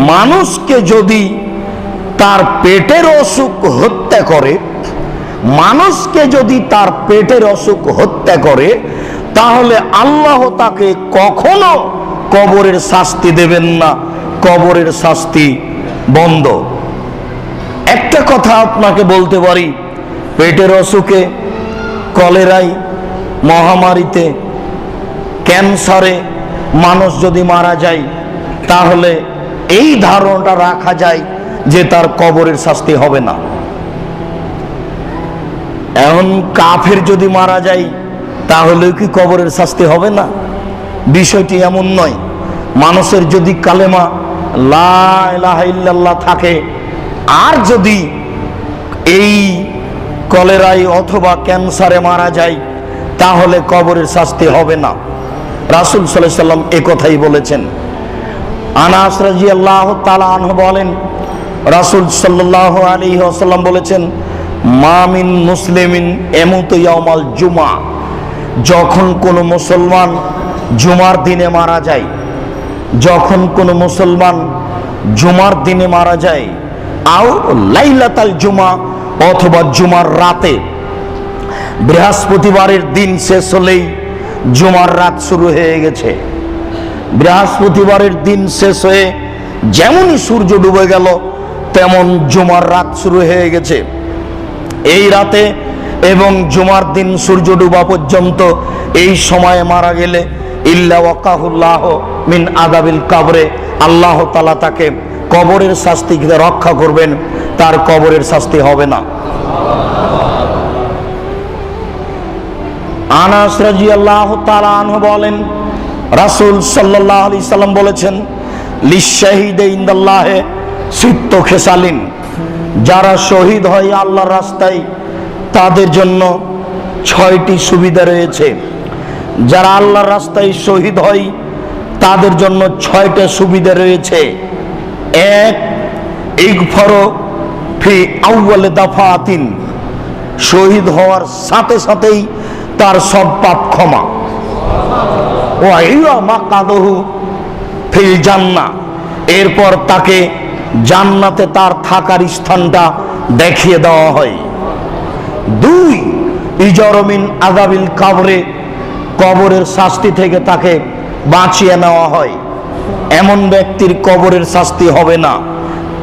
মানুষকে যদি তার পেটের অসুখ হত্যা করে, মানুষকে যদি তার পেটের অসুখ হত্যা করে, তাহলে আল্লাহ তাকে কখনো কবরের শাস্তি দেবেন না, কবরের শাস্তি বন্ধ। একটা কথা আপনাকে বলতে পারি, পেটের অসুখে, কলেরায়, মহামারীতে, ক্যান্সারে মানুষ যদি মারা যায়, তাহলে এই ধারণাটা রাখা যায় যে তার কবরের শাস্তি হবে না। এখন কাফের যদি মারা যায়, তাহলে কি কবরের শাস্তি হবে না? বিষয়টি এমন নয়। মানুষের যদি কালেমা লা ইলাহা ইল্লাল্লাহ থাকে, আর যদি এই কলেরায় অথবা ক্যান্সারে মারা যায়, তাহলে কবরের শাস্তি হবে না। রাসূল সাল্লাল্লাহু আলাইহি সাল্লাম এই কথাই বলেছেন। আনাস রাদিয়াল্লাহু তাআলা আনহু বলেন, রাসূল সাল্লাল্লাহু আলাইহি ওয়াসাল্লাম বলেছেন, মা মিন মুসলিমিন ইয়ামুতু ইয়াউমাল জুমআ, যখন কোনো মুসলমান জুমার দিনে মারা যায়, যখন কোনো মুসলমান জুমার দিনে মারা যায়, আও লাইলাতাল জুমা, অথবা জুমার রাতে, বৃহস্পতিবারের দিন শেষ হলেই জুমার রাত শুরু হয়ে গেছে। বৃহস্পতিবারের দিন শেষ হয়ে যেমনই সূর্য ডুবে গেল, তেমন জুমার রাত শুরু হয়ে গেছে। এই রাতে এবং জুমার দিন সূর্য ডুবা পর্যন্ত এই সময়ে মারা গেলে ইল্লা ওয়াকাহুল্লাহ মিন আযাবিল কবরে, আল্লাহ তাআলা তাকে কবরের শাস্তি থেকে রক্ষা করবেন, তার কবরের শাস্তি হবে না। আনাস রাদিয়াল্লাহু তাআলা আনহু বলেন, রাসূল সাল্লাল্লাহু আলাইহি সাল্লাম বলেছেন, লিশাহিদে ইনদাল্লাহে সিত্তু খিসালিন, যারা শহীদ হয় আল্লাহর রাস্তায়, তাদের জন্য 6টি সুবিধা রয়েছে। যারা আল্লাহর রাস্তায় শহীদ হয়, তাদের জন্য 6টা সুবিধা রয়েছে। এক, ইগফারু ফি আউয়াল দাফাতিন, শহীদ হওয়ার সাথে সাথেই তার সব পাপ ক্ষমা। ওয়া হিয়া মাকাদুহু ফিল জান্নাহ, এরপর তাকে জান্নাতে তার থাকার স্থানটা দেখিয়ে দেওয়া হয়। 2, ইজর মিন আযাবিল কবরে, কবরের শাস্তি থেকে তাকে বাঁচিয়ে নেওয়া হয়, এমন ব্যক্তির কবরের শাস্তি হবে না।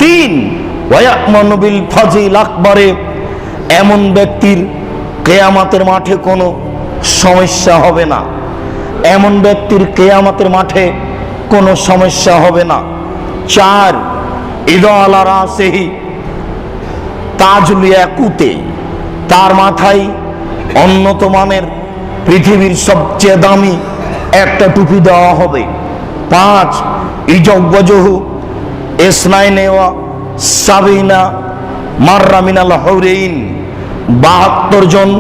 3, ওয়ায়ামানু বিল ফাজিল আকবরে, এমন ব্যক্তির কিয়ামতের মাঠে কোনো সমস্যা হবে না, এমন ব্যক্তির কিয়ামতের মাঠে কোনো সমস্যা হবে না। 4, ইদা আলা রাসিহি তাজুল ইয়াকুতে, তার মাথায় উন্নত মানের পৃথিবীর সবচেয়ে দামি একটা টুপি দেওয়া হবে। 5, ইজওয়াজহু ইসনাইনে ওয়া সাবিনা মাররা মিনাল হুরাইন, 72 জন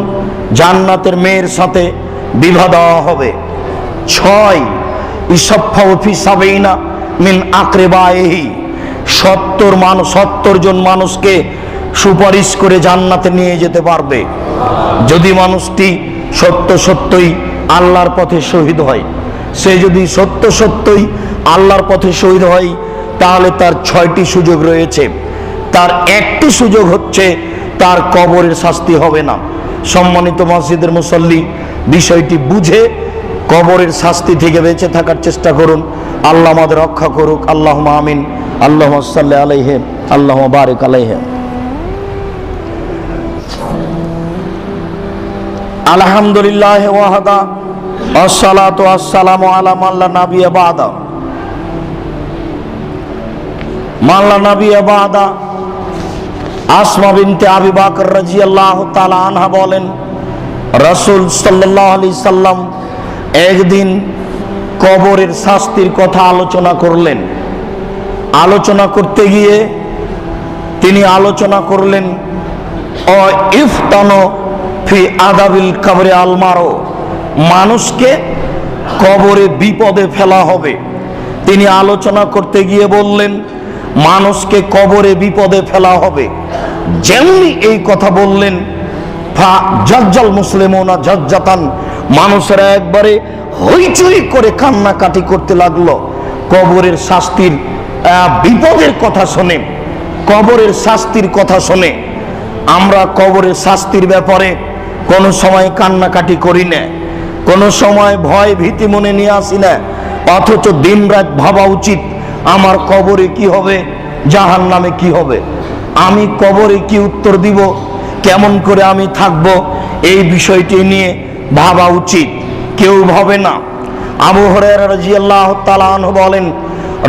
জান্নাতের মেয়ের সাথে বিবাহ দেওয়া হবে। 6, ইসাফাউ ফি সাবিনা মিন আকরিবাইহি, 70 জন মানুষকে সুপারিশ করে জান্নাতে নিয়ে যেতে পারবে, যদি মানুষটি সত্যই আল্লাহর পথে শহীদ হয়। সে যদি সত্যই আল্লাহর পথে শহীদ হয়, তাহলে তার 6টি সুযোগ রয়েছে। তার একটি সুযোগ হচ্ছে তার কবরের শাস্তি হবে না। সম্মানিত মসজিদের মুসল্লি, বিষয়টি বুঝে কবরের শাস্তি থেকে বেঁচে থাকার চেষ্টা করুন। আল্লাহ আমাদের রক্ষা করুক। আল্লাহুম্মা আমিন। আল্লাহুম্মা সাল্লি আলাইহি, আল্লাহুম্মা বারিক আলাইহি। আলহামদুলিল্লাহ ওয়াহদা, আসসালাতু আসসালামু আলা মান লা নাবিয়্যা বা'দা। মান লা নাবিয়্যা বা'দা, আসমা বিনতে আবি বকর রাদিয়াল্লাহু তাআলা আনহা বলেন, রাসূল সাল্লাল্লাহু আলাইহি সাল্লাম একদিন কবরের শাস্তির কথা আলোচনা করলেন। আলোচনা করতে গিয়ে তিনি আলোচনা করলেন, ও ইফতানো ফি আযাবিল কবরে আলমারো, মানুষকে কবরে বিপদে ফেলা হবে। তিনি আলোচনা করতে গিয়ে বললেন, মানুষকে কবরে বিপদে ফেলা হবে। যেমনি এই কথা বললেন, ফা জাজ্জাল মুসলিমুনা জাজ্জাতান, মানুষেরা একবারে হইচই করে কান্নাকাটি করতে লাগলো। কবরের শাস্তির বিপদের কথা শোনে, কবরের শাস্তির কথা শোনে, আমরা কবরের শাস্তির ব্যাপারে কোনো সময় কান্নাকাটি করি না, কোনো সময় ভয় ভীতি মনে নিয়ে আসি না। অথচ দিনরাত ভাবা উচিত আমার কবরে কি হবে, জাহান্নামে কি হবে, আমি কবরে কি উত্তর দিব, কেমন করে আমি থাকব, এই বিষয়টি নিয়ে ভাবা উচিত। কেউ ভাবে না। আবু হুরায়রা রাদিয়াল্লাহু তাআলা আনহু বলেন,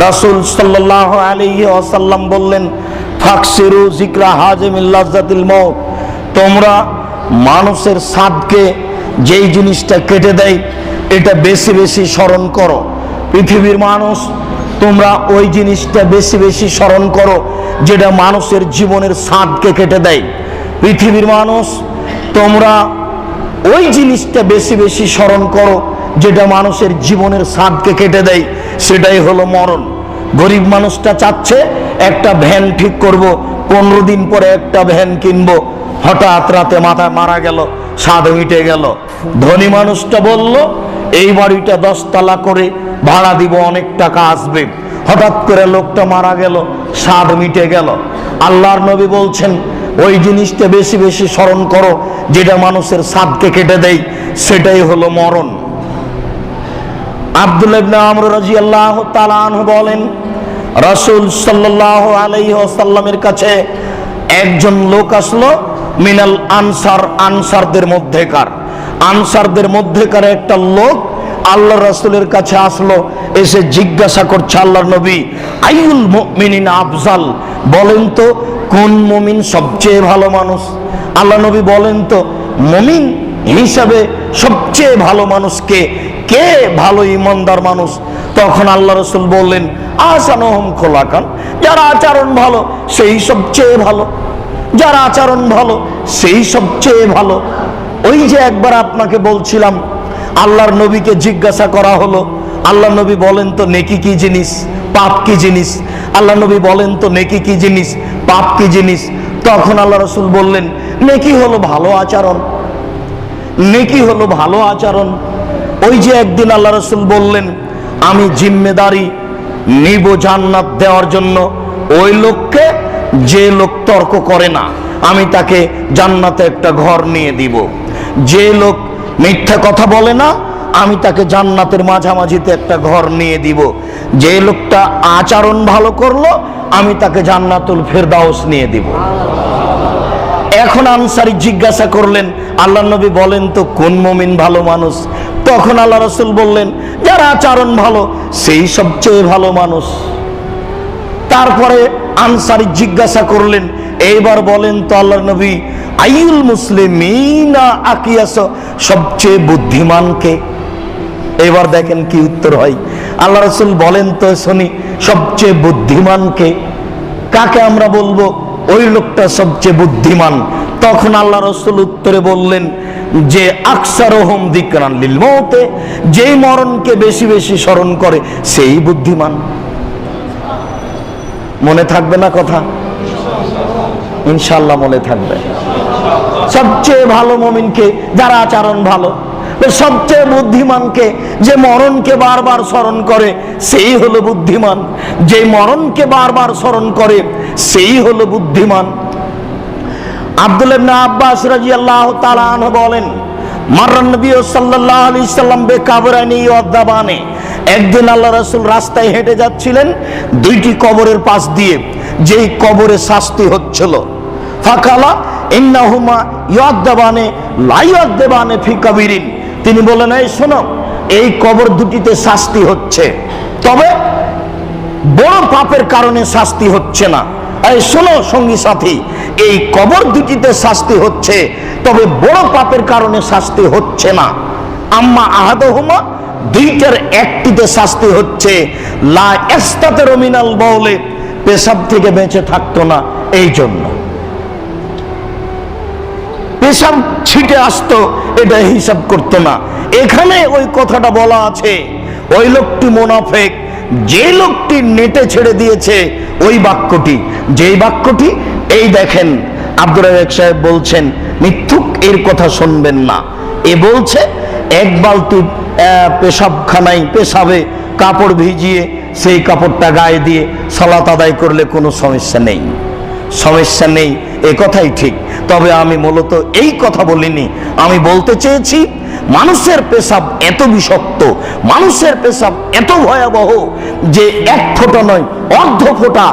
রাসূল সাল্লাল্লাহু আলাইহি ওয়াসাল্লাম বললেন, ফাকসিরু যিকরা হাজিমিল লাযযাতিল মাউত, তোমরা মানুষের স্বাদকে যেই জিনিসটা কেটে দেয় এটা বেশি বেশি স্মরণ করো। পৃথিবীর মানুষ, তোমরা ওই জিনিসটা বেশি বেশি স্মরণ করো যেটা মানুষের জীবনের স্বাদকে কেটে দেয়। পৃথিবীর মানুষ, তোমরা ওই জিনিসটা বেশি বেশি স্মরণ করো যেটা মানুষের জীবনের স্বাদকে কেটে দেয়, সেটাই হলো মরণ। গরিব মানুষটা চাচ্ছে একটা ভ্যান ঠিক করব, 15 দিন পরে একটা ভ্যান কিনবো, হঠাৎ রাতে মারা গেল, স্বাদ মিটে গেল। ধনী মানুষটা বলল এই বাড়িটা 10 তলা করে ভাড়া দিব, অনেক টাকা আসবে, হঠাৎ করে লোকটা মারা গেল, স্বাদ মিটে গেল। আল্লাহর নবী বলছেন ওই জিনিসটা বেশি বেশি স্মরণ করো যেটা মানুষের স্বাদকে কেটে দেয়, সেটাই হলো মরণ। আব্দুল্লাহ ইবনে আমর রাদিয়াল্লাহু তাআলা আনহু বলেন, রাসূল সাল্লাল্লাহু আলাইহি ওয়াসাল্লামের কাছে একজন লোক আসলো, মিনাল আনসার, আনসারদের মধ্যেকার একটা লোক আল্লাহ রাসূলের কাছে আসলো, এসে জিজ্ঞাসা করছে, আল্লাহর নবী, আইয়ুল মুমিনিনা আফজাল, বলেন তো কোন মুমিন সবচেয়ে ভালো মানুষ? আল্লাহ নবী বলেন তো মুমিন হিসাবে সবচেয়ে ভালো মানুষ কে, কে ভালো ইমানদার মানুষ? তখন আল্লাহ রাসূল বললেন, আহসানুহুম খোলাকান, যারা আচরণ ভালো সেই সবচেয়ে ভালো, যারা আচরণ ভালো সেই সবচেয়ে ভালো। ওই যে একবার আপনাকে বলছিলাম, আল্লাহর নবীকে জিজ্ঞাসা করা হলো, আল্লাহ নবী বলেন তো নেকি কি জিনিস, পাপ কি জিনিস? আল্লাহ নবী বলেন তো নেকি কি জিনিস, পাপ কি জিনিস? তখন আল্লাহ রাসূল বললেন, নেকি হলো ভালো আচরণ, নেকি হলো ভালো আচরণ। ওই যে একদিন আল্লাহ রাসূল বললেন, আমি জিম্মেদারি নিব জান্নাত দেওয়ার জন্য ওই লোককে, যে লোক তর্ক করে না, আমি তাকে জান্নাতে একটা ঘর নিয়ে দিব। যে লোক মিথ্যা কথা বলে না, আমি তাকে জান্নাতের মাঝামাঝিতে একটা ঘর নিয়ে দিব। যে লোকটা আচরণ ভালো করলো, আমি তাকে জান্নাতুল ফেরদাউস নিয়ে দিব। এখন আনসারী জিজ্ঞাসা করলেন, আল্লাহ নবী বলেন তো কোন মুমিন ভালো মানুষ? তখন আল্লাহ রাসূল বললেন, যারা আচরণ ভালো সেই সবচেয়ে ভালো মানুষ। তারপরে আনসারী জিজ্ঞাসা করলেন, এইবার বলেন তো আল্লাহর নবী, আইয়ুল মুসলিমিনা আকিয়াস, সবচেয়ে বুদ্ধিমানকে? এবার দেখেন কি উত্তর হয়। আল্লাহ রাসূল বলেন তো শুনি, সবচেয়ে বুদ্ধিমানকে? কাকে আমরা বলবো ওই লোকটা সবচেয়ে বুদ্ধিমান? তখন আল্লাহ রাসূল উত্তরে বললেন যে আকসারুহুম যিকরান লিল মউত, যেই মরণকে বেশি বেশি স্মরণ করে সেই বুদ্ধিমান। মনে থাকবে না কথা? ইনশাআল্লাহ মনে থাকবে। সবচেয়ে ভালো মুমিনকে, যারা আচরণ ভালো। সবচেয়ে বুদ্ধিমানকে, যে মরণকে বারবার স্মরণ করে সেই হলো বুদ্ধিমান। যে মরণকে বারবার স্মরণ করে সেই হলো বুদ্ধিমান। আব্দুল্লাহ ইবনে আব্বাস রাদিয়াল্লাহু তাআলা আনহু বলেন, মাররান নবী সাল্লাল্লাহু আলাইহি সাল্লাম বিকাবরানি ওয়াদাবানে, একদিন আল্লাহ রাসূল রাস্তায় হেঁটে যাচ্ছিলেন দুইটি কবরের পাশ দিয়ে, যেই কবরে শাস্তি হচ্ছিল। ফাকালা ইন্নাহুমা ইয়াদাবানে লা ইয়াদাবানে ফি কাবিরিন, তিনি বলেন, এই শোনো, এই কবর দুটিতে শাস্তি হচ্ছে, তবে বড় পাপের কারণে শাস্তি হচ্ছে না। এই শোনো সঙ্গী সাথী, এই কবর দুটিতে শাস্তি হচ্ছে, তবে বড় পাপের কারণে শাস্তি হচ্ছে না। আম্মা আহাদুহুমা, দুইটার একটিতে শাস্তি হচ্ছে, লা ইস্তাতিরু মিনাল বাউলি, পেশাব থেকে বেঁচে থাকতো না, এই জন্য পেশাব ছিটে আসতো, এটা হিসাব করতো না। এখানে ওই কথাটা বলা আছে, ওই লোকটি মুনাফিক, যে লোকটি নেটে ছেড়ে দিয়েছে ওই বাক্যটি, যেই বাক্যটি, এই দেখেন আব্দুর রাজ্জাক সাহেব বলছেন, মিথ্যুক এর কথা শুনবেন না। এ বলছে এক বালতি পেশাবখানায়, পেশাবে কাপড় ভিজিয়ে সেই কাপড়টা গায়ে দিয়ে সালাত আদায় করলে কোনো সমস্যা নেই, সমস্যা নেই, এ কথাই ঠিক। তবে আমি মূলত এই কথা বলিনি, আমি বলতে চেয়েছি মানুষের পেশাব এত বিষাক্ত, মানুষের পেশাব এত ভয়াবহ যে এক ফোঁটা নয়, অর্ধ ফোঁটা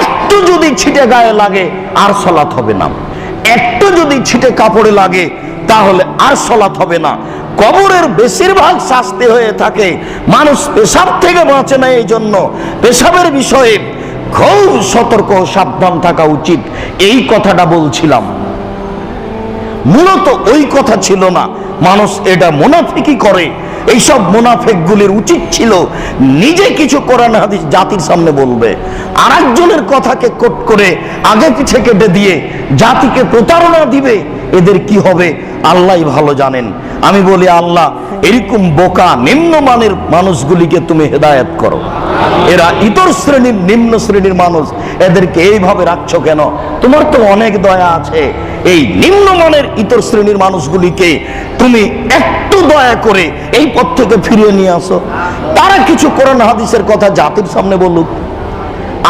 একটু যদি ছিটে গায়ে লাগে আর সালাত হবে না, একটু যদি ছিটে কাপড়ে লাগে তাহলে আর সালাত হবে না। কবরের বেশিরভাগ শাস্তি হয়ে থাকে, মানুষ পেশাব থেকে বাঁচে না, এই জন্য পেশাবের বিষয়ে খুব সতর্ক সাবধান থাকা উচিত, এই কথাটা বলছিলাম। মূলত ওই কথা ছিল না, মানুষ এটা মুনাফিকি করে। এইসব মুনাফিকগুলির উচিত ছিল নিজে কিছু কোরআন হাদিস জাতির সামনে বলবে, আর একজনের কথাকে কোট করে আগে পিছে কেটে দিয়ে জাতিকে প্রতারণা দিবে। এদের কি হবে আল্লাহই ভালো জানেন। আমি বলি, আল্লাহ এরকম বোকা নিম্নমানের মানুষগুলিকে তুমি হেদায়েত করো। এরা ইতর শ্রেণীর নিম্ন শ্রেণীর মানুষ, এদেরকে এইভাবে রাখছো কেন? তোমার তো অনেক দয়া আছে, এই নিম্নমানের ইতর শ্রেণীর মানুষগুলিকে তুমি একটু দয়া করে এই পথ থেকে ফিরিয়ে নিয়ে আসো। তারা কিছু কোরআন হাদিসের কথা জাতির সামনে বলুক,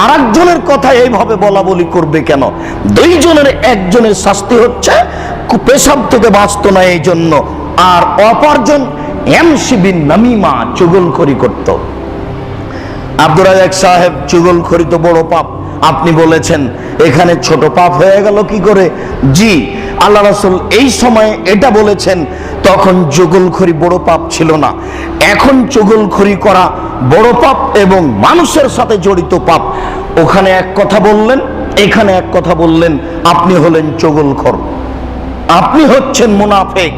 আর একজনের কথা এইভাবে বলা বলি করবে কেন? দুইজনের একজনের শাস্তি হচ্ছে পেশাব থেকে বাঁচত না এই জন্য, আর অপরজন এমসিবিন নামিমা চুগলখড়ি করত। আব্দুর রাজ্জাক সাহেব, চুগলখড়ি তো বড় পাপ, আপনি বলেছেন, এখানে ছোট পাপ হয়ে গেল কি করে? জি, আল্লাহ রাসূল এই সময়ে এটা বলেছেন, তখন চুগলখড়ি বড় পাপ ছিল না, এখন চুগলখড়ি করা বড় পাপ এবং মানুষের সাথে জড়িত পাপ। ওখানে এক কথা বললেন, এখানে এক কথা বললেন, আপনি হলেন চুগলখড়, আপনি হচ্ছেন মুনাফিক,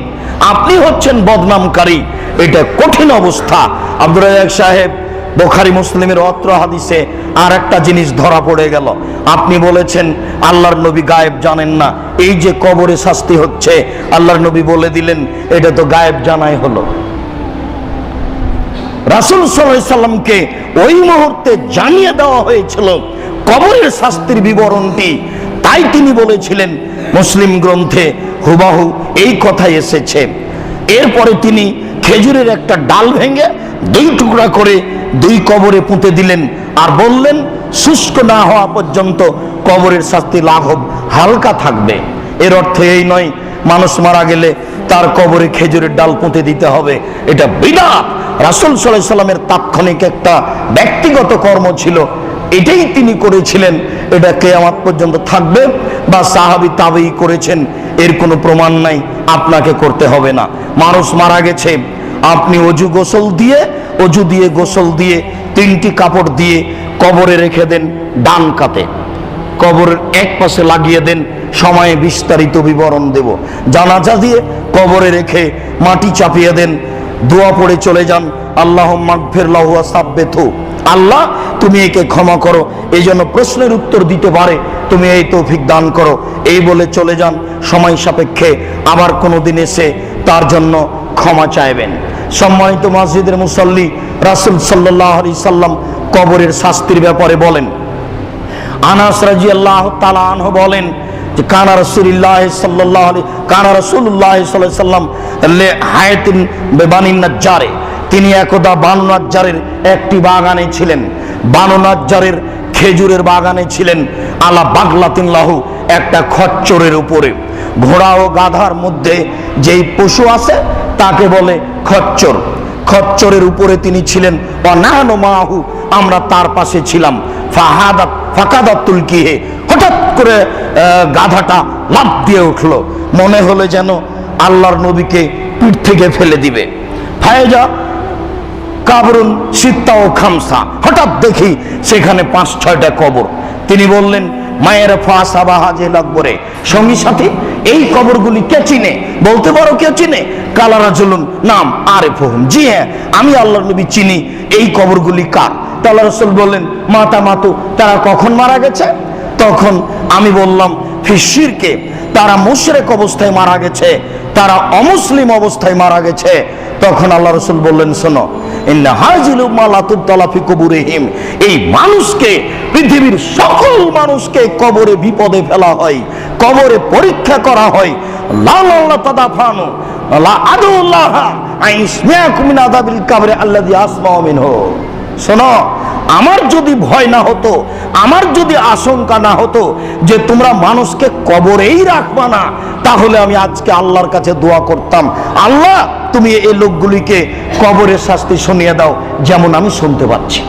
আপনি হচ্ছেন বদনামকারী। এটা কঠিন অবস্থা। আব্দুর রাজ্জাক সাহেব, বুখারী মুসলিমের অত্র হাদিসে আর একটা জিনিস ধরা পড়ে গেল। আপনি বলেছেন আল্লাহর নবী গায়েব জানেন না, এই যে কবরে শাস্তি হচ্ছে আল্লাহর নবী বলে দিলেন, এটা তো গায়েব জানাই হলো। রাসূল সাল্লাল্লাহু আলাইহি সাল্লামকে ওই মুহূর্তে জানিয়ে দেওয়া হয়েছিল কবরের শাস্তির বিবরণটি, তাই তিনি বলেছিলেন, মুসলিম গ্রন্থে হুবাহু এই কথাই এসেছে। এরপরে তিনি খেজুরের একটা ডাল ভেঙে দুই টুকরা করে দুই কবরে পুঁতে দিলেন, আর বললেন শুষ্ক না হওয়া পর্যন্ত কবরের শাস্তি লাঘব হালকা থাকবে। এর অর্থ এই নয় মানুষ মারা গেলে তার কবরে খেজুরের ডাল পুঁতে দিতে হবে, এটা বিদআত। রাসূল সাল্লাল্লাহু আলাইহি সাল্লামের তাৎক্ষণিক একটা ব্যক্তিগত কর্ম ছিল, এটাই তিনি করেছিলেন, এটা কিয়ামত পর্যন্ত থাকবে। বা সাহাবী তাবেঈ করেছেন, এর কোনো প্রমাণ নাই, আপনাকে করতে হবে না। মানুষ মারা গেছে, আপনি অজু দিয়ে গোসল দিয়ে 3টি কাপড় দিয়ে কবরে রেখে দেন, ডান কাতে কবরের এক পাশে লাগিয়ে দেন, সময়ে বিস্তারিত বিবরণ দেব। জানাজা দিয়ে কবরে রেখে মাটি চাপিয়ে দেন, দোয়া পড়ে চলে যান, আল্লাহুম্মা গফির লাহু ওয়া সাব্বিতহু, আল্লাহ তুমি একে ক্ষমা করো, এই জন্য প্রশ্নের উত্তর দিতে পারে, তুমি এই তৌফিক দান করো, এই বলে চলে যান। সময় সাপেক্ষে আবার কোনোদিন এসে তার জন্য ক্ষমা চাইবেন। সম্মানিত মসজিদের মুসল্লি, রাসূল সাল্লাল্লাহু আলাইহি সাল্লাম কবরের শাস্তির ব্যাপারে বলেন। আনাস রাদিয়াল্লাহু তাআলা আনহু বলেন যে কানা রাসূলুল্লাহ সাল্লাল্লাহু আলাইহি সাল্লাম লে হায়াতিন বেবানিন নাজ্জারে, তিনি একদা বানু নাজ্জারের একটি বাগানে ছিলেন, বানু নাজ্জারের খেজুরের বাগানে ছিলেন, আলা বাগলাতিন লাহু, একটা খচ্চরের উপরে। ঘোড়া ও গাধার মধ্যে যেই পশু আছে তাকে বলে খচ্চর, খচ্চরের উপরে তিনি ছিলেন। ওয়ানাহনু মাহু, আমরা তার পাশে ছিলাম। ফাকাদাতুল কিহে, হঠাৎ করে গাধাটা লাফ দিয়ে উঠলো, মনে হলো যেন আল্লাহর নবীকে পিঠ থেকে ফেলে দিবে। ফায়জা কাবরুন সিত্তা ও খামসা, হঠাৎ দেখি সেখানে 5-6টা কবর। তিনি বললেন, মায়ের ফাসাবাহা যে লাগবরে, সঙ্গী সাথী এই কবরগুলি কে চিনে? বলতে পারো কে চিনে? কালা রাজুলুন নাম আরিফুহুম, জি হ্যাঁ আমি আল্লাহর নবী চিনি এই কবরগুলি কার। আল্লাহ রাসূল বললেন, মাতা মাতু, তারা কখন মারা গেছে? তখন আমি বললাম, ফিশিরকে, তারা মুশরিক অবস্থায় মারা গেছে, তারা অমুসলিম অবস্থায় মারা গেছে। তখন আল্লাহ রাসূল বললেন, শোনো, ইন্না হাযিল উম্মাহ লা তুবতালা ফি কুবুরিহিম, এই মানুষকে, পৃথিবীর সকল মানুষকে কবরে বিপদে ফেলা হয়, কবরে পরীক্ষা করা হয়। লা লা তাদাফানু লা আদুল্লাহ আইসমাকুম মিন আযাবিল কবর আল্লাযী আসমাউ মিনহু, শোনো আমার যদি ভয় না হতো, আমার যদি আশঙ্কা না হতো যে তোমরা মানুষকে কবরেই রাখবা না, তাহলে আমি আজকে আল্লাহর কাছে দোয়া করতাম, আল্লাহ তুমি এই লোকগুলিকে কবরের শাস্তি শুনিয়ে দাও যেমন আমি শুনতে পাচ্ছি।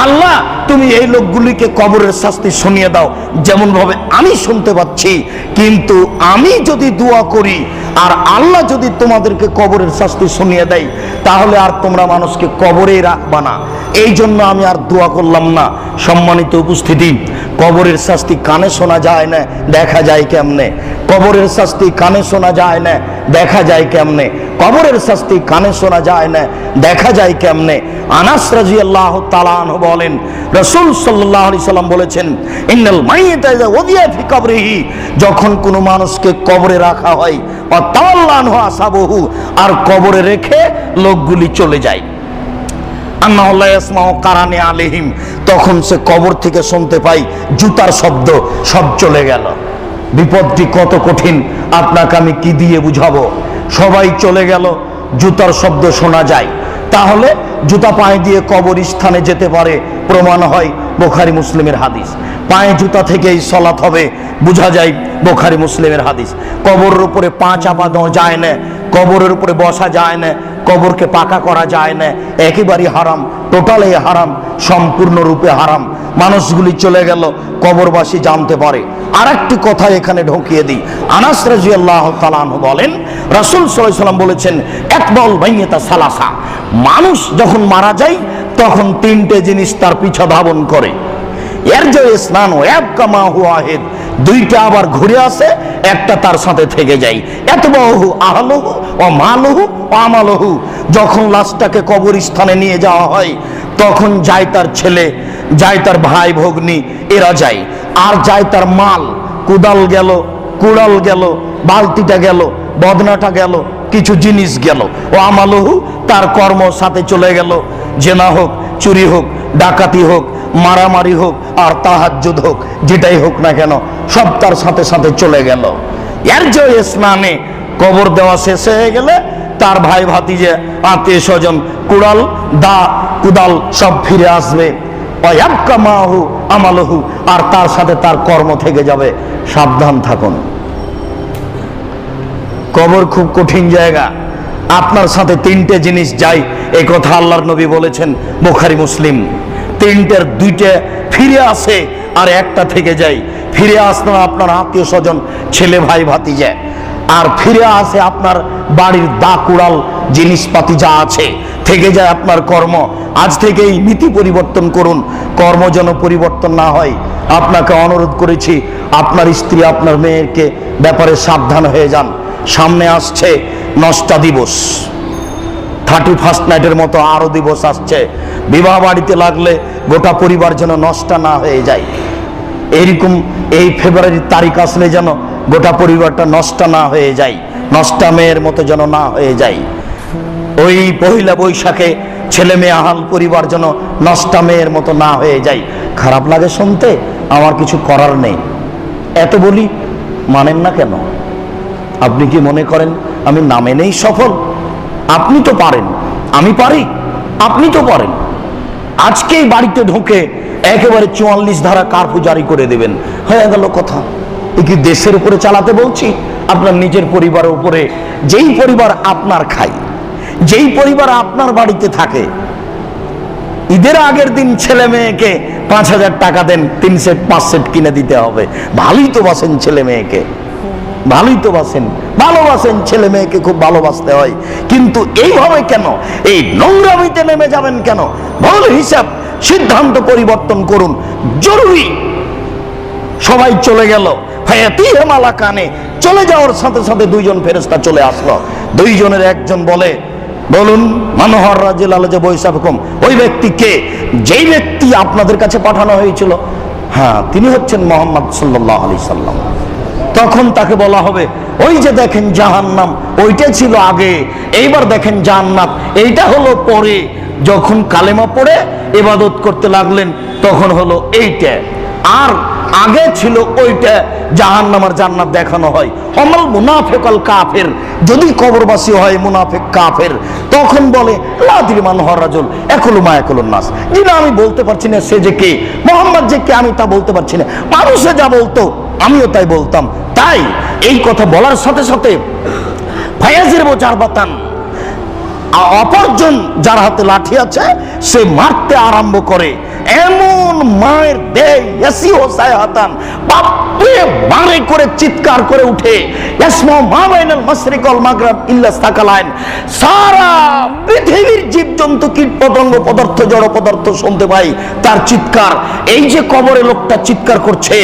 আল্লাহ তুমি এই লোকগুলিকে কবরের শাস্তি শুনিয়ে দাও যেমন ভাবে আমি শুনতে পাচ্ছি। কিন্তু আমি যদি দোয়া করি আর আল্লাহ যদি তোমাদেরকে কবরের শাস্তি শুনিয়ে দেয়, তাহলে আর তোমরা মানুষকে কবরেই রাখবা না। এই জন্য আমি আর দোয়া করলাম না। সম্মানিত উপস্থিতি, কবরের শাস্তি কানে শোনা যায় না, দেখা যায় কেমনে? কবরের শাস্তি কানে শোনা যায় না, দেখা যায় কেমনে? কবরের শাস্তি কানে শোনা যায় না, দেখা যায় কেমনে? আনাস রাদিয়াল্লাহু তাআলা আনহু বলেন, রাসূল সাল্লাল্লাহু আলাইহি সাল্লাম বলেছেন, ইন্নাল মাইয়িতা ইযা ওয়াদিয়া ফি কবরিহি, যখন কোনো মানুষকে কবরে রাখা হয়, ওয়া তাওয়াল্লা আনহু আসহাবুহু, আর কবরে রেখে লোকগুলি চলে যায়, আন্নাহু লা ইয়াসমাউ কারানি আলাইহিম, তখন সে কবর থেকে শুনতে পাই জুতার শব্দ, সব চলে গেল। বিপদটি কত কঠিন আপনাকে আমি কি দিয়ে বুঝাবো? সবাই চলে গেল, জুতার শব্দ শোনা যায়, তাহলে জুতা পায়ে দিয়ে কবর স্থানে যেতে পারে, প্রমাণ হয় বুখারী মুসলিমের হাদিস। পায়ে জুতা থেকেই সালাত হবে, বোঝা যায় বুখারী মুসলিমের হাদিস। কবরের উপরে পা চাপা দেওয়া যায় না, কবরের উপরে বসা যায় না, কবরকে পাকা করা যায় না, একেবারেই হারাম, টোটালি হারাম, সম্পূর্ণরূপে হারাম। মানুষগুলি চলে গেল, কবরবাসী জানতে পারে। আর একটি কথা এখানে ঢুকিয়ে দিই, আনাস রাদিয়াল্লাহু তাআলা আনহু বলেন, রাসূল সাল্লাল্লাহু আলাইহি সাল্লাম বলেছেন, একবাল বাইয়াতা সালাসা, মানুষ যখন মারা যায় তখন তিনটে জিনিস তার পিছা ধাবন করে। এর যে স্নান ওয়াবকামা হুয়াহিদ, দুইটা আবার ঘুরে আসে, একটা তার সাথে থেকে যায়। এতবাহু আহলুহু ওয়া মালুহু ওয়া আমালুহু, যখন লাশটাকে কবরস্থানে নিয়ে যাওয়া হয় তখন যায় তার ছেলে, যায় তার ভাই ভগ্নী, এরা যায়, আর যায় তার মাল, কুদাল গেল, কুড়াল গেল, বালতিটা গেল, বদনাটা গেল, কিছু জিনিস গেল। ও আমালুহু, তার কর্ম সাথে চলে গেল, জেনা হোক, চুরি হোক, ডাকাতি হোক, মারামারি হোক, আর তাহাজ্জুদ হোক, যেটাই হোক না কেন সব তার সাথে সাথে চলে গেল। এর যে স্নানে কবর দেওয়া শেষ হয়ে গেলে তার ভাই ভাতিজে, আত্মীয় স্বজন, কুড়াল দা কুদাল সব ফিরে আসবে। ওয়াবকা মাহু আমালুহু, আর তার সাথে তার কর্ম থেকে যাবে। সাবধান থাকুন, কবর খুব কঠিন জায়গা। আপনার সাথে তিনটে জিনিস যায়, এই কথা আল্লাহর নবী বলেছেন, বুখারী মুসলিম। তিনটের দুইটা ফিরে আসে আর একটা থেকে যায়। ফিরে আসলো আপনার আত্মীয় স্বজন, ছেলে ভাই ভাতিজা, আর ফিরে আসে আপনার বাড়ির দা কুড়াল জিনিসপাতি যা আছে, থেকে যায় আপনার কর্ম। আজ থেকেই নীতি পরিবর্তন করুন, কর্ম যেন পরিবর্তন না হয়। আপনাকে অনুরোধ করেছি, আপনার স্ত্রী আপনার মেয়েকে ব্যাপারে সাবধান হয়ে যান। সামনে আসছে নষ্টা দিবস, 31 নাইটের মতো আরো দিবস আসছে। বিবাহ বাড়িতে লাগলে গোটা পরিবার যেন নষ্টা না হয়ে যায়। এইরকম এই ফেব্রুয়ারির তারিখ আসলে যেন গোটা পরিবারটা নষ্টা না হয়ে যায়, নষ্টা মেয়ের মতো যেন না হয়ে যায়। ওই পহিলা বৈশাখে ছেলে মেয়ে আহাল পরিবার যেন নষ্টা মেয়ের মতো না হয়ে যায়। খারাপ লাগে শুনতে, আমার কিছু করার নেই। এত বলি, মানেন না কেন? আপনি কি মনে করেন আমি না মেনেই সফল? আপনি তো পারেন, আমি পারি, আপনি তো পারেন। আজকেই বাড়িতে ঢুকে একেবারে 44 ধারা কারফিউ জারি করে দেবেন, হয়ে গেল কথা। এ কি দেশের উপরে চালাতে বলছি? আপনার নিজের পরিবারের উপরে। যেই পরিবার আপনার খায়, যেই পরিবার আপনার বাড়িতে থাকে, ঈদের আগের দিন ছেলে মেয়েকে 5000 টাকা দেন, 3 সেট 5 সেট কিনে দিতে হবে। ভালোই তো বাসেন ছেলে মেয়েকে, ভালোই তো বাসেন, ভালোবাসেন ছেলে মেয়েকে, খুব ভালোবাসতে হয়। কিন্তু এইভাবে কেন, এই নোংরামিতে নেমে যাবেন কেন? ভুল হিসাব, সিদ্ধান্ত পরিবর্তন করুন, জরুরি। সবাই চলে গেল, ফায়াতিহি মালাকানে, চলে যাওয়ার সাথে সাথে দুইজন ফেরেশতা চলে আসলো। দুইজনের একজন বলে, বলুন মানহর রাজিল আলাজে বৈসাফকুম, ওই ব্যক্তি কে? যেই ব্যক্তি আপনাদের কাছে পাঠানো হয়েছিল, হ্যাঁ তিনি হচ্ছেন মুহাম্মদ সাল্লাল্লাহু আলাইহি সাল্লাম। তখন তাকে বলা হবে, ওই যে দেখেন জাহান্নাম, ওইটা ছিল আগে, এইবার দেখেন জান্নাত, এইটা হলো পরে। যখন কালেমা পড়ে ইবাদত করতে লাগলেন তখন হলো এইটা। আর আগে ছিল ওইটা জাহান্নাম আর জান্নাত দেখানো হয়। অমল মুনাফিকাল কাফের, যদি কবরবাসী হয় মুনাফিক কাফের, তখন বলে লা আদরি মান হুয়া রাজুল ইয়াকুলু মা ইয়াকুলুন নাস। যিনি আমি বলতে পারছি না সে যে কে, মোহাম্মদ যে কে আমি তা বলতে পারছি না, মানুষে যা বলতো আমিও তাই বলতাম। তাই এই কথা বলার সাথে সাথে ফায়াজির বোচার বাতান, অপরজন যার হাতে লাঠি আছে সে মারতে আরম্ভ করে। এমন মায়ের দেয় বাপরে বারে করে চিৎকার করে উঠে, সারা পৃথিবীর জীবজন্তু কীট পতঙ্গ পদার্থ জড় পদার্থ শুনতে পাই তার চিৎকার। এই যে কবরে লোকটা চিৎকার করছে,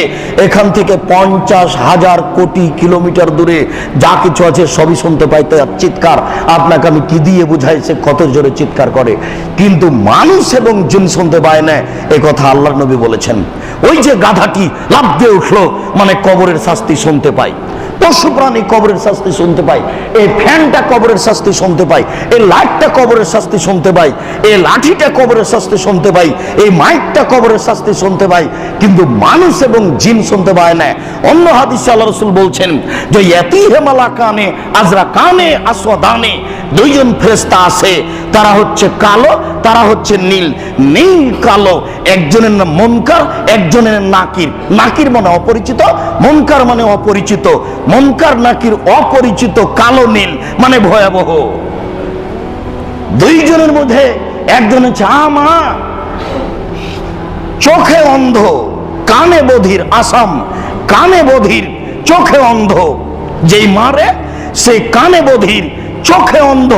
এখান থেকে 50,000 কোটি কিলোমিটার দূরে যা কিছু আছে সবই শুনতে পাই তার চিৎকার। আপনাকে আমি কি দিয়ে বুঝাইছে কত জোরে চিৎকার করে, কিন্তু মানুষ এবং জিন শুনতে পায় না, এই কথা আল্লাহর নবী বলেছেন। ওই যে গাধাটি লাফ দিয়ে উঠলো মানে কবরের শাস্তি শুনতে পায়, পশু প্রাণী কবরের শাস্তি শুনতে পায়, এই ফ্যানটা কবরের শাস্তি শুনতে পায়, এই লাইটটা কবরের শাস্তি শুনতে পায়, এই লাঠিটা কবরের শাস্তি শুনতে পায়, এই মাইকটা কবরের শাস্তি শুনতে পায়, কিন্তু মানুষ এবং জিন শুনতে পায় না। অন্য হাদিসে আল্লাহ রাসূল বলছেন যে ইয়াতিহি মালাকানে আজরাকানে আসওয়াদানে, দুইজন ফেরেশতা আছে, তারা হচ্ছে কালো, তারা হচ্ছে নীল। নীল কালো, একজনের নাম মুনকার, একজনের নাকির। নাকির মানে অপরিচিত, মুনকার মানে অপরিচিত। মুনকার নাকির অপরিচিত, কালো নীল মানে ভয়াবহ। দুইজনের মধ্যে একজন হচ্ছে আমা, চোখে অন্ধ, কানে বধির, আসাম কানে বধির চোখে অন্ধ। যেই মারে সেই কানে বধির চোখে অন্ধ।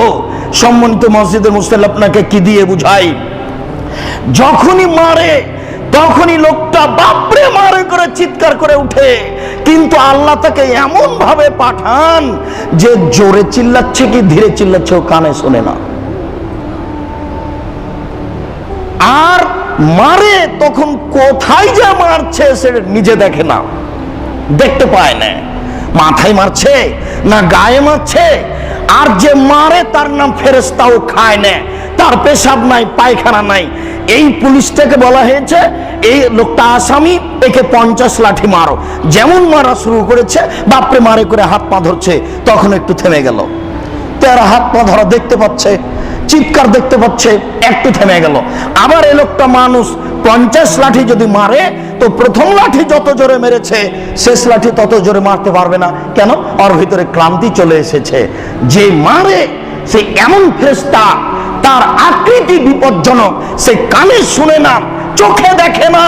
সম্মানিত মসজিদের মুসল্লি, আপনাকে কি দিয়ে বুঝাই, যখনই মারে তখনই লোকটা বাপরে মারে করে চিৎকার করে উঠে, কিন্তু আল্লাহ তাকে এমন ভাবে পাঠান যে জোরে চিল্লাচ্ছে কি ধীরে চিল্লাচ্ছে ও কানে শোনে না। আর মারে তখন কোথায় যা মারছে সে নিজে দেখে না, দেখতে পায় না, মাথায় মারছে না গায়ে মারছে। আর যে মারে তার নাম ফেরেশতাও খায় না, তার পেশাব নাই পায়খানা নাই। এই পুলিশটাকে বলা হয়েছে এই লোকটা আসামি, একে 50 লাঠি মারো। যেমন মারা শুরু করেছে বাপরে মারে করে হাত পা ধরছে, তখন একটু থেমে গেল। তারা হাত পা ধরা দেখতে পাচ্ছে, চিৎকার দেখতে পাচ্ছে, একটু থেমে গেল। আবার এই লোকটা মানুষ, 50 লাঠি যদি মারে তো প্রথম লাঠি যত জোরে মেরেছে শেষ লাঠি তত জোরে মারতে পারবে না। কেন? ওর ভিতরে ক্লান্তি চলে এসেছে। যে মারে সে এমন ফেরেশতা, তার আকৃতি বিপজ্জনক, সে কানে শুনে না, চোখে দেখে না,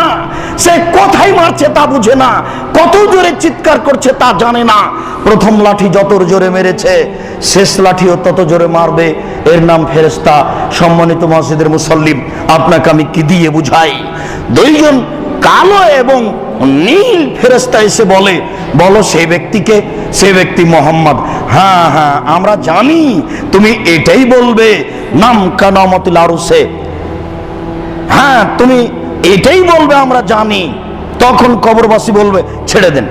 সে কোথায় মারছে তা বুঝে না, কত জোরে চিৎকার করছে তা জানে না। প্রথম লাঠি যত জোরে মেরেছে শেষ লাঠিও তত জোরে মারবে, এর নাম ফেরেশতা। সম্মানিত মসজিদের মুসল্লি, আপনাকে আমি কি দিয়ে বুঝাই, দুইজন কালো এবং নীল ফেরেশতা এসে বলে, বলো সেই ব্যক্তিকে, সে ব্যক্তি মোহাম্মদ। হ্যাঁ হ্যাঁ আমরা জানি তুমি এটাই বলবে, নাম কানামতুল আরুসে, হ্যাঁ তুমি এটাই বলবে আমরা জানি। তখন কবরবাসী বলবে ছেড়ে দেন,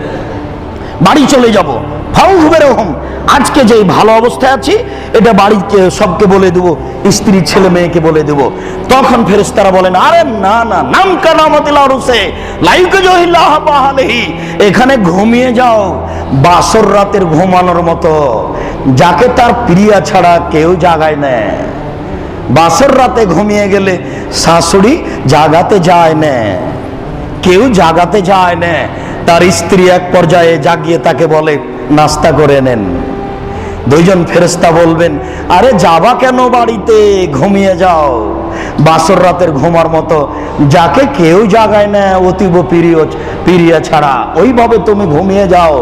বাড়ি চলে যাব। ফাউহুবেরহম, আজকে যে ভালো অবস্থায় আছি এটা বাড়িতে সবকে বলে দেব, স্ত্রী ছেলে মেয়েকে বলে দেব। তখন ফেরেশতারা বলেন আরে না না, নাম কানামতুল আরুসে লাইকা জহিল্লাহ বাহালেহি, এখানে ঘুমিয়ে যাও বাসর রাতের ঘুমানোর মতো, যাকে তার প্রিয়া ছাড়া কেউ জাগায় না। বাসর রাতে ঘুমিয়ে গেলে শাশুড়ি জাগাতে যায় না, কেউ জাগাতে যায় না। তার স্ত্রী এক পর্যায়ে জাগিয়ে তাকে বলে নাস্তা করে নেন। দুইজন ফেরেশতা বলবেন আরে যাবা কেন বাড়িতে, ঘুমিয়ে যাও বাসর রাতের ঘুমার মতো, যাকে কেউ জাগায় না অতীব প্রিয়া ছাড়া, ওইভাবে তুমি ঘুমিয়ে যাও।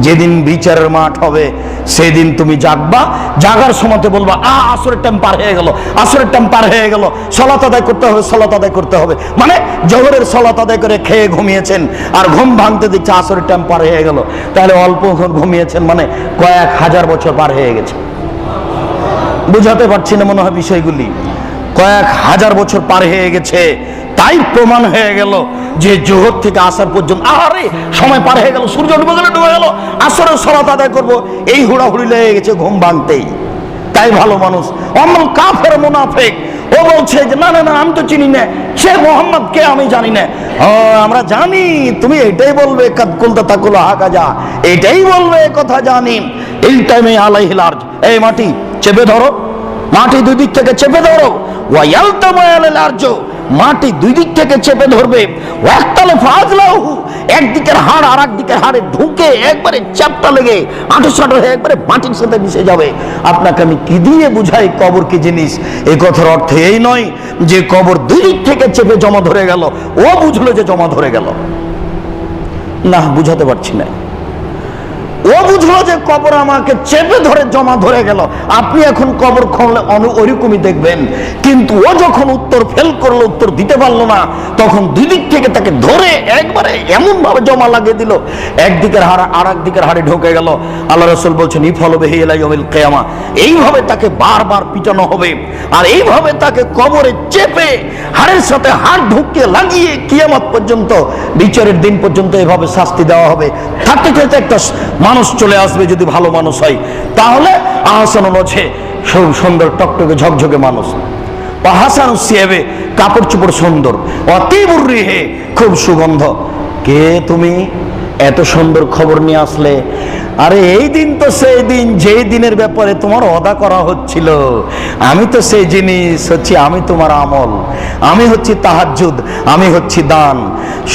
যেদিন বিচারের মাঠ হবে সেদিন তুমি জাগবা, জাগার সময়তে বলবা আসরের টাইম পার হয়ে গেল, আসরের টাইম পার হয়ে গেল, সালাত আদায় করতে হবে, সালাত আদায় করতে হবে। মানে জোহরের সালাত আদায় করে খেয়ে ঘুমিয়েছেন, আর ঘুম ভাঙতে দিচ্ছে আসরের টাইম পার হয়ে গেল, তাহলে অল্প ঘুমিয়েছেন মানে কয়েক হাজার বছর পার হয়ে গেছে। বুঝাতে পারছি না মনে হয় বিষয়গুলি, কয়েক হাজার বছর পার হয়ে গেছে। তাই প্রমাণ হয়ে গেল যে জোহর থেকে আসর পর্যন্ত আরে সময় পার হয়ে গেল, সূর্য ডুবে গেল, আসরের সালাত আদায় করবো, এই হুড়াহুড়ি লেগে গেছে ঘুম ভাঙতেই। তাই ভালো মানুষ। অমল কাফের মুনাফিক, ও বলছে যে না না না আমি তো চিনি না, সে মোহাম্মদ কে আমি জানি না। আমরা জানি তুমি এটাই বলবে, কাদ কুলতা তাকুল হাকাজা, এটাই বলবে, কথা জানি। এই টাইমে আলাইহিল আরজ, এই মাটি চেপে ধরো, মাটি দুই দিক থেকে চেপে ধরো। ওয়ায়ালতামু আলাল আরজ, মাটি দুই দিক থেকে চেপে ধরবে। ওয়াক্তালে ফাজলাহু, একদিকের হাড় আর একদিকের হাড়ে ঢুকে একবারে চ্যাপটা লেগে আঁটসাঁট হয়ে একবারে মাটির সাথে মিশে যাবে। আপনাকে আমি কি দিয়ে বুঝাই কবর কি জিনিস? এই কথার অর্থ এই নয় যে কবর দুই দিক থেকে চেপে জমা ধরে গেল, ও বুঝলো যে জমা ধরে গেল, না বুঝাতে পারছি না। ও বুঝলো যে কবর আমাকে চেপে ধরে জমা ধরে গেল। আপনি এখন কবর খুঁড়লে ওইরকমই দেখবেন, কিন্তু ও যখন উত্তর ফেল করলো, উত্তর দিতে পারলো না, তখন দুই দিক থেকে তাকে ধরে একবারে এমন ভাবে জমা লাগিয়ে দিল, একদিকের হাড় আর একদিকের হাড়ে ঢুকে গেল। আল্লাহ রাসূল বলছেন ইফালু ইলা ইয়াউমিল কিয়ামা, এইভাবে তাকে বারবার পিটানো হবে, আর এইভাবে তাকে কবরে চেপে হাড়ের সাথে হাড় ঢুকিয়ে লাগিয়ে কিয়ামত পর্যন্ত, বিচারের দিন পর্যন্ত এভাবে শাস্তি দেওয়া হবে। থাকতে থাকতে একটা মানুষ চলে আসবে, যদি ভালো মানুষ হয় তাহলে আহসানুল ওজহে, সুন্দর টকটকে ঝকঝকে মানুষ, হাসানুস সিয়াবে, কাপড় চোপড় সুন্দর, অতীবুর রিহে, খুব সুগন্ধ। কে তুমি? এত সুন্দর খবর নিয়ে আসলে? আরে এই দিন তো সেই দিন, যেই দিনের ব্যাপারে তোমার ওয়াদা করা হচ্ছিল। আমি তো সেই জিনিস হচ্ছি, আমি তোমার আমল, আমি হচ্ছি তাহাজ্জুদ, আমি হচ্ছি দান।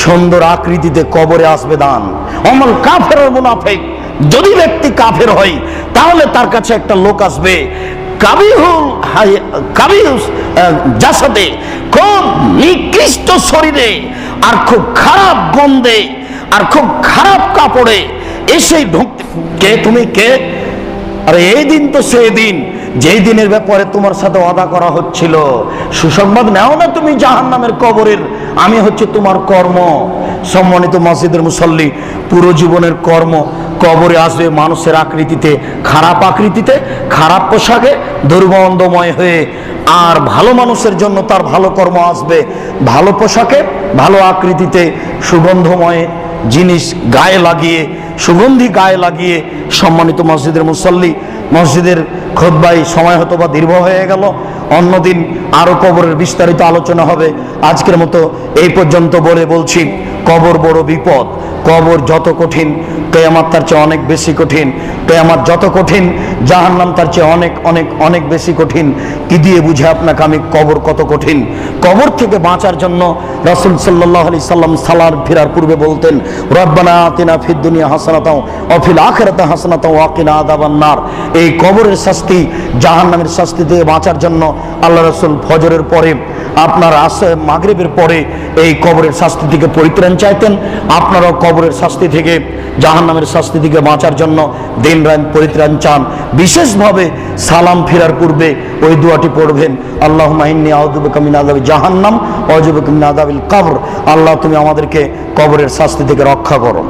সুন্দর আকৃতিতে কবরে আসবে দান। অমল কাফের মুনাফিক, যদি ব্যক্তি কাফের হয় তাহলে তার কাছে একটা লোক আসবে, কাবিহুস জাসাদে, খুব নিকৃষ্ট শরীরে আর খুব খারাপ গন্ধে আর খুব খারাপ কাপড়ে এসে ঢুকতে। কে তুমি? কে? আরে এই দিন তো সেই দিন, যেই দিনের ব্যাপারে তোমার সাথে ওয়াদা করা হচ্ছিল। সুসংবাদ নাও না তুমি জাহান্নামের কবরের, আমি হচ্ছে তোমার কর্ম। সম্মানিত মসজিদের মুসল্লি, পুরো জীবনের কর্ম কবরে আসবে মানুষের আকৃতিতে, খারাপ আকৃতিতে, খারাপ পোশাকে, দুর্গন্ধময় হয়ে। আর ভালো মানুষের জন্য তার ভালো কর্ম আসবে ভালো পোশাকে, ভালো আকৃতিতে, সুগন্ধময় জিনিস গায়ে লাগিয়ে, সুগন্ধি গায়ে লাগিয়ে। সম্মানিত মসজিদের মুসল্লি, মসজিদের খুতবায় সময় হয়তো বা দীর্ঘ হয়ে গেল, অন্যদিন আরো কবরের বিস্তারিত আলোচনা হবে। আজকের মতো এই পর্যন্ত বলে বলছি, কবর বড় বিপদ। কবর যত কঠিন, কিয়ামত তার চেয়ে অনেক বেশি কঠিন। কিয়ামত যত কঠিন, জাহান্নাম তার চেয়ে অনেক অনেক অনেক বেশি কঠিন। কি দিয়ে বুঝে আপনাকে আমি কবর কত কঠিন? কবর থেকে বাঁচার জন্য রাসূল সাল্লাল্লাহু আলাইহি সাল্লাম সালাত ফেরার পূর্বে বলতেন, রব্বানা আতিনা ফিদ দুনিয়া হাসানাতাও ওয়া ফিল আখিরাতি হাসানাতাও ওয়া কিনা আযাবান নার। এই কবরের শাস্তি, জাহান্নামের শাস্তি থেকে বাঁচার জন্য আল্লাহ রাসূল ফজরের পরে, আপনার আসর মাগরিবের পরে এই কবরের শাস্তি থেকে পরিত্রাণ চাইতেন। আপনারাও কবরের শাস্তি থেকে, জাহান্নামের শাস্তি থেকে বাঁচার জন্য দিন রাত পরিত্রাণ চান। বিশেষভাবে সালাম ফেরার পূর্বে ওই দোয়াটি পড়বেন, আল্লাহুম্মা ইন্নী আউযু বিকা মিন আযাবি জাহান্নাম ওয়া আউযু বিকা মিন আযাবিল কবর। আল্লাহ তুমি আমাদেরকে কবরের শাস্তি থেকে রক্ষা করো।